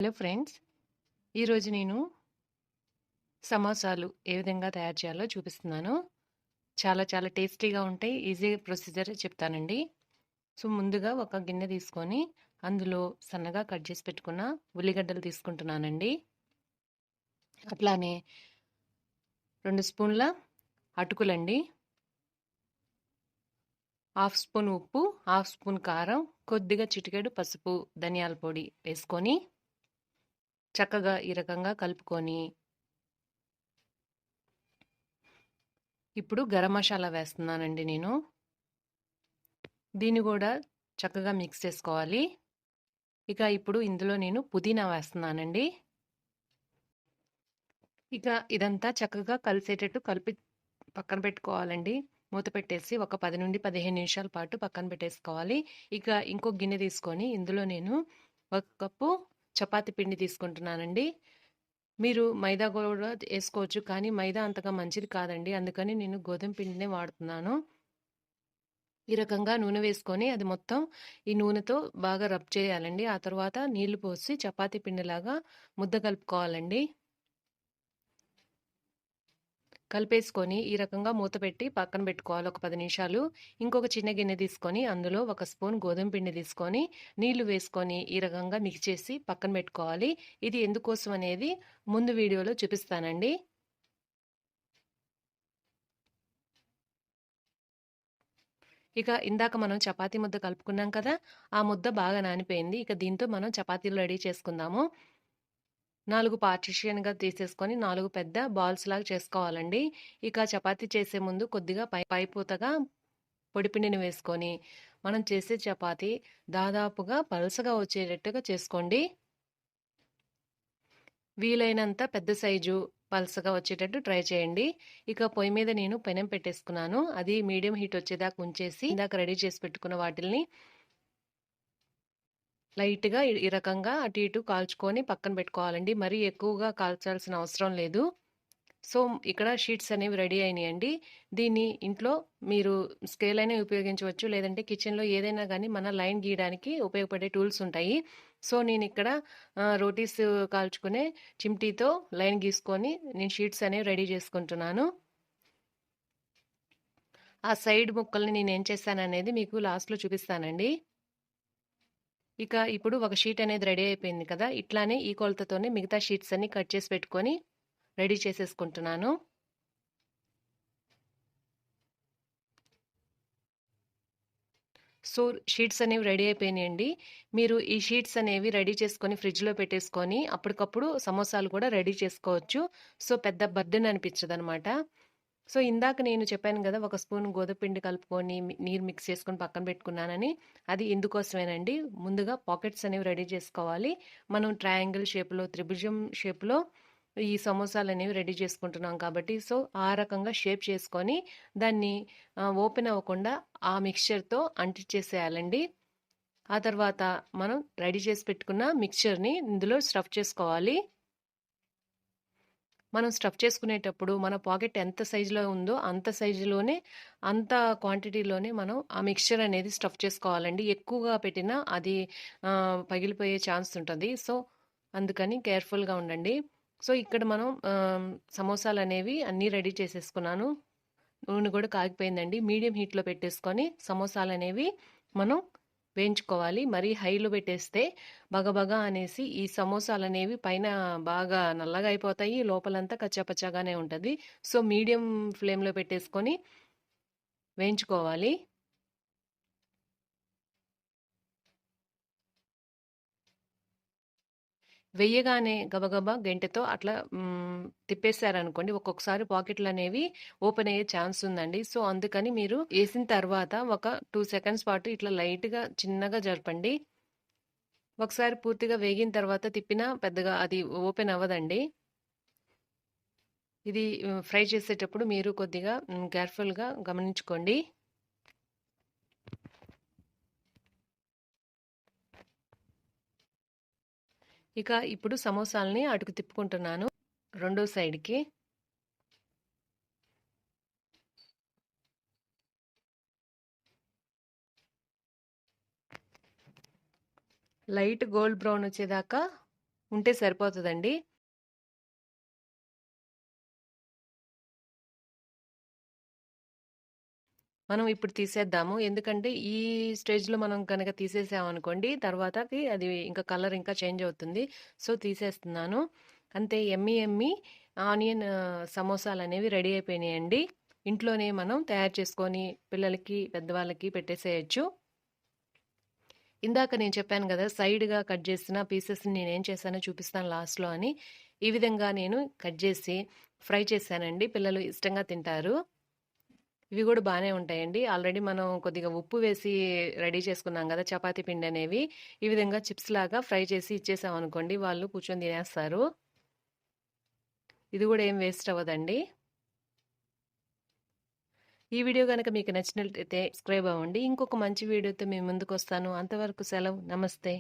Hello friends, ఈరోజు నేను సమోసాలు ఏ విధంగా తయారు చేయాలో చూపిస్తున్నాను. చాలా చాలా టేస్టీగా ఉంటాయి. ఈజీ ప్రొసీజర్ చెప్తానండి. సో ముందుగా ఒక గిన్నె తీసుకొని అందులో సన్నగా కట్ చేసి పెట్టుకున్న ఉల్లిగడ్డలు తీసుకుంటున్నానండి. అట్లానే 2 స్పూన్ల అటుకులండి, హాఫ్ స్పూన్ ఉప్పు, హాఫ్ స్పూన్ కారం, కొద్దిగా చిటికెడు పసుపు, ధనియాల పొడి వేసుకొని చక్కగా ఈ రకంగా కలుపుకొని ఇప్పుడు గరం మసాలా వేస్తున్నానండి నేను. దీన్ని కూడా చక్కగా మిక్స్ చేసుకోవాలి. ఇక ఇప్పుడు ఇందులో నేను పుదీనా వేస్తున్నానండి. ఇక ఇదంతా చక్కగా కలిసేటట్టు కలిపి పక్కన పెట్టుకోవాలండి. మూత పెట్టేసి ఒక 10 నుండి 15 నిమిషాల పాటు పక్కన పెట్టేసుకోవాలి. ఇక ఇంకో గిన్నె తీసుకొని ఇందులో నేను 1 కప్పు చపాతీ పిండి తీసుకుంటున్నానండి. మీరు మైదా కూడా వేసుకోవచ్చు, కానీ మైదా అంతగా మంచిది కాదండి. అందుకని నేను గోధుమ పిండినే వాడుతున్నాను. ఈ రకంగా నూనె వేసుకొని అది మొత్తం ఈ నూనెతో బాగా రబ్ చేయాలండి. ఆ తర్వాత నీళ్లు పోసి చపాతీ పిండిలాగా ముద్ద కలుపుకోవాలండి. కలిపేసుకొని ఈ రకంగా మూత పెట్టి పక్కన పెట్టుకోవాలి ఒక 10 నిమిషాలు. ఇంకొక చిన్న గిన్నె తీసుకొని అందులో 1 స్పూన్ గోధుమ పిండి తీసుకొని నీళ్లు వేసుకొని ఈ రకంగా మిక్స్ చేసి పక్కన పెట్టుకోవాలి. ఇది ఎందుకోసం అనేది ముందు వీడియోలో చూపిస్తానండి. ఇక ఇందాక మనం చపాతీ ముద్ద కలుపుకున్నాం కదా, ఆ ముద్ద బాగా నానిపోయింది. ఇక దీంతో మనం చపాతీలు రెడీ చేసుకుందాము. 4 పార్టిషన్‌గా తీసేసుకొని 4 పెద్ద బాల్స్ లాగా చేసుకోవాలండి. ఇక చపాతీ చేసే ముందు కొద్దిగా పైపూతగా పొడిపిండిని వేసుకొని మనం చేసే చపాతీ దాదాపుగా పలసగా వచ్చేటట్టుగా చేసుకోండి. వీలైనంత పెద్ద సైజు పలసగా వచ్చేటట్టు ట్రై చేయండి. ఇక పొయ్యి మీద నేను పెనం పెట్టేసుకున్నాను. అది మీడియం హీట్ వచ్చేదాకా ఉంచేసి ఇందాక రెడీ చేసి పెట్టుకున్న వాటిల్ని లైట్‌గా ఈ రకంగా అటు ఇటు కాల్చుకొని పక్కన పెట్టుకోవాలండి. మరీ ఎక్కువగా కాల్చాల్సిన అవసరం లేదు. సో, ఇక్కడ షీట్స్ అనేవి రెడీ అయినాయండి. దీన్ని ఇంట్లో మీరు స్కేల్ అయినా ఉపయోగించవచ్చు. లేదంటే కిచెన్‌లో ఏదైనా గానీ మన లైన్ గీయడానికి ఉపయోగపడే టూల్స్ ఉంటాయి. సో, నేనిక్కడ రోటీస్ కాల్చుకునే చిమ్టీతో లైన్ గీసుకొని నేను షీట్స్ అనేవి రెడీ చేసుకుంటున్నాను. ఆ సైడ్ ముక్కల్ని నేనేం చేశాననేది మీకు లాస్ట్‌లో చూపిస్తానండి. ఇక ఇప్పుడు ఒక షీట్ అనేది రెడీ అయిపోయింది కదా! ఇట్లానే ఈ కొలతతోనే మిగతా షీట్స్ అన్నీ కట్ చేసి పెట్టుకొని రెడీ చేసేసుకుంటున్నాను. సో, షీట్స్ అనేవి రెడీ అయిపోయినాయండి. మీరు ఈ షీట్స్ అనేవి రెడీ చేసుకొని ఫ్రిడ్జ్‌లో పెట్టేసుకొని అప్పటికప్పుడు సమోసాలు కూడా రెడీ చేసుకోవచ్చు. సో, పెద్ద బర్డెన్ అనిపించదనమాట. సో, ఇందాక నేను చెప్పాను గదా! ఒక స్పూన్ గోధుమ పిండి కలుపుకొని నీరు మిక్స్ చేసుకొని పక్కన పెట్టుకున్నానని. అది ఇందుకోసమేనండి. ముందుగా పాకెట్స్ అనేవి రెడీ చేసుకోవాలి. మనం ట్రయాంగిల్ షేప్‌లో, త్రిభుజం షేప్‌లో ఈ సమోసాలనేవి రెడీ చేసుకుంటున్నాం కాబట్టి, సో, ఆ రకంగా షేప్ చేసుకొని దాన్ని ఓపెన్ అవ్వకుండా ఆ మిక్స్చర్‌తో అంటించేసేయాలండి. ఆ తర్వాత మనం రెడీ చేసి పెట్టుకున్న మిక్స్చర్‌ని ఇందులో స్టఫ్ చేసుకోవాలి. మనం స్టఫ్ చేసుకునేటప్పుడు మన పాకెట్ ఎంత సైజులో ఉందో అంత సైజులోనే, అంత క్వాంటిటీలోనే మనం ఆ మిక్స్చర్ అనేది స్టఫ్ చేసుకోవాలండి. ఎక్కువగా పెట్టినా అది పగిలిపోయే ఛాన్స్ ఉంటది. సో, అందుకని కేర్‌ఫుల్‌గా ఉండండి. సో, ఇక్కడ మనం సమోసాలనేవి అన్నీ రెడీ చేసేసుకున్నాను. నూనె కూడా కాగిపోయిందండి. మీడియం హీట్‌లో పెట్టేసుకొని సమోసాలనేవి మనం వేయించుకోవాలి. మరీ హైలో పెట్టేస్తే బగబగా అనేసి ఈ సమోసాలనేవి పైన బాగా నల్లగా అయిపోతాయి. లోపలంతా కచ్చాపచ్చాగానే ఉంటది. సో, మీడియం ఫ్లేమ్‌లో పెట్టేసుకొని వేయించుకోవాలి. వెయ్యగానే గబగబా గెంటెతో అట్లా తిప్పేసారనుకోండి, ఒక్కొక్కసారి పాకెట్‌లనేవి ఓపెన్ అయ్యే ఛాన్స్ ఉందండి. సో, అందుకని మీరు ఏసిన తర్వాత ఒక 2 సెకండ్స్ పాటు ఇట్లా లైట్‌గా చిన్నగా జరపండి. ఒకసారి పూర్తిగా వేగిన తర్వాత తిప్పినా పెద్దగా అది ఓపెన్ అవ్వదండి. ఇది ఫ్రై చేసేటప్పుడు మీరు కొద్దిగా కేర్‌ఫుల్‌గా గమనించుకోండి. ఇక ఇప్పుడు సమోసాల్ని అటుకు తిప్పుకుంటున్నాను రెండో సైడ్‌కి. లైట్ గోల్డ్ బ్రౌన్ వచ్చేదాకా ఉంటే సరిపోతదండి. మనం ఇప్పుడు తీసేద్దాము. ఎందుకంటే ఈ స్టేజ్‌లో మనం గనక తీసేసామనుకోండి తర్వాతకి అది ఇంకా కలర్ ఇంకా చేంజ్ అవుతుంది. సో, తీసేస్తున్నాను. అంతే యమ్మీ యమ్మీ ఆనియన్ సమోసాలనేవి రెడీ అయిపోయినాయండి. ఇంట్లోనే మనం తయారు చేసుకొని పిల్లలకి, పెద్దవాళ్ళకి పెట్టేసేయొచ్చు. ఇందాక నేను చెప్పాను గదా! సైడ్‌గా కట్ చేసిన పీసెస్‌ని నేనేం చేశానో చూపిస్తాను లాస్ట్‌లో అని. ఈ విధంగా నేను కట్ చేసి ఫ్రై చేశానండి. పిల్లలు ఇష్టంగా తింటారు. ఇవి గూడా బానే ఉంటాయండి. ఆల్రెడీ మనం కొద్దిగా ఉప్పు వేసి రెడీ చేసుకున్నాం గదా! చపాతీ పిండనేవి. ఈ విధంగా చిప్స్‌లాగా ఫ్రై చేసి ఇచ్చేసామనుకోండి వాళ్ళు కూర్చొని తినేస్తారు. ఇది గూడా ఏం వేస్ట్ అవ్వదండి. ఈ వీడియో గనక మీకు నచ్చినట్లయితే సబ్స్క్రైబ్ అవ్వండి. ఇంకొక మంచి వీడియోతో మీ ముందుకొస్తాను. అంతవరకు సెలవు. నమస్తే.